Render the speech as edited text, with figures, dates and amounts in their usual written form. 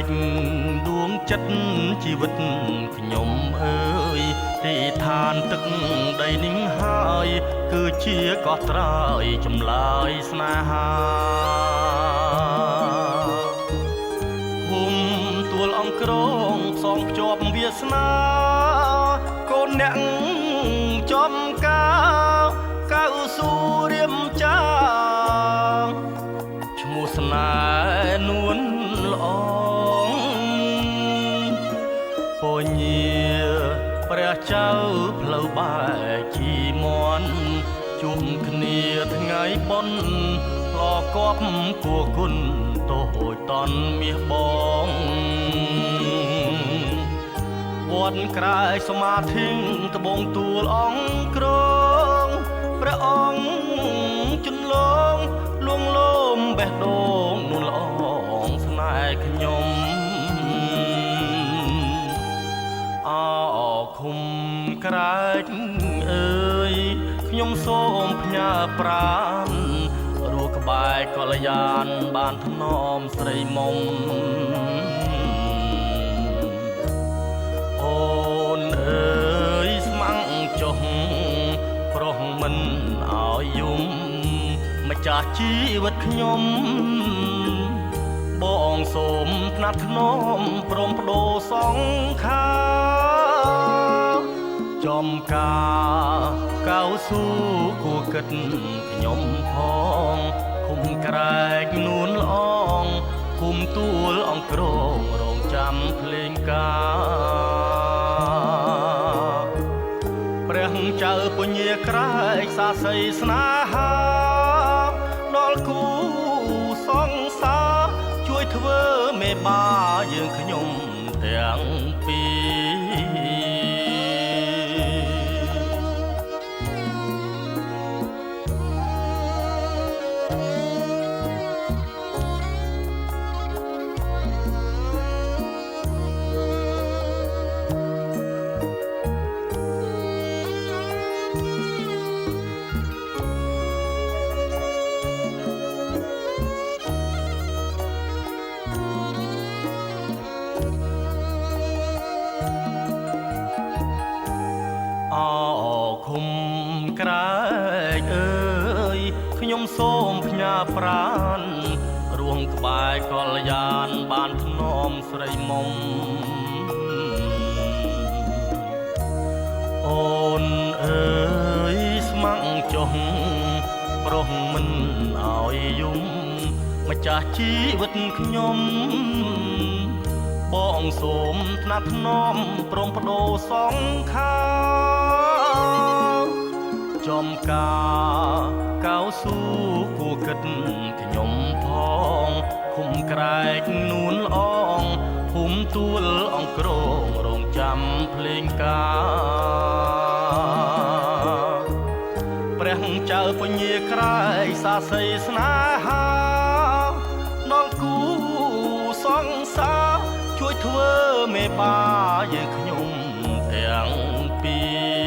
ចដួងចិត្តជីវិតខ្ញុំអើយទីឋានទឹកដីនឹងហើយគឺជាកោះត្រើយចម្លើយស្នេហាភូមិទួលអង្គរងផ្សងភ្ជាប់វាសនាកូនអ្នកចំការកៅស៊ូរៀមចាឈ្មោះស្នេហ៍នួនល្អងពញាព្រះចៅផ្លូវបែកជីមន់ជួបគ្នាថ្ងៃបុណ្យឡកប់គួគុណតូចតនមាសបងវត្តក្រែកសមាធិត្បូងទួលអង្គគ្រងព្រះអង្គជន្លងលួងលោមបេះដូងនួនល្អងស្នេហ៍ខ្ញុំអឃុំក្រែកអើយខ្ញុំសូមផ្ញើប្រាណរស់ក្បែរកល្យានបានថ្នមស្រីមុំអូនអើយស្មាំងចុះប្រុសមិនឲ្យយំម្ចាស់ជីវិតខ្ញុំបងសូមថ្នាក់ថ្នមព្រមបដូរសងខាចំការកៅស៊ូគួគិតខ្ញុំផងឃុំក្រែកនួនល្អងឃុំទួលអង្គរងរងចាំភ្លេងការព្រះចៅពញាក្រែកសាស័យស្នេហាដល់គូសង្សារជួយធ្វើមេបាយើងខ្ញុំទាំងពីរអឃុំក្រែកអើយខ្ញុំសូមផ្ញើប្រាណរួមក្បែរកល្យានបានថ្នមស្រីមុំអូនអើយស្មាំងចុះប្រុសមិនឲ្យយំម្ចាស់ជីវិតខ្ញុំបងសូមថ្នាក់ថ្នមព្រមបដូរសងខាចំការកៅស៊ូគួគិតខ្ញុំផងឃុំក្រែកនួនល្អងភូមិទួលអង្គរងរងចាំភ្លេងការព្រះចៅពញាក្រែកសាស័យស្នេហាដល់គូសង្សារជួយធ្វើមេបាយើងខ្ញុំទាំងពីរ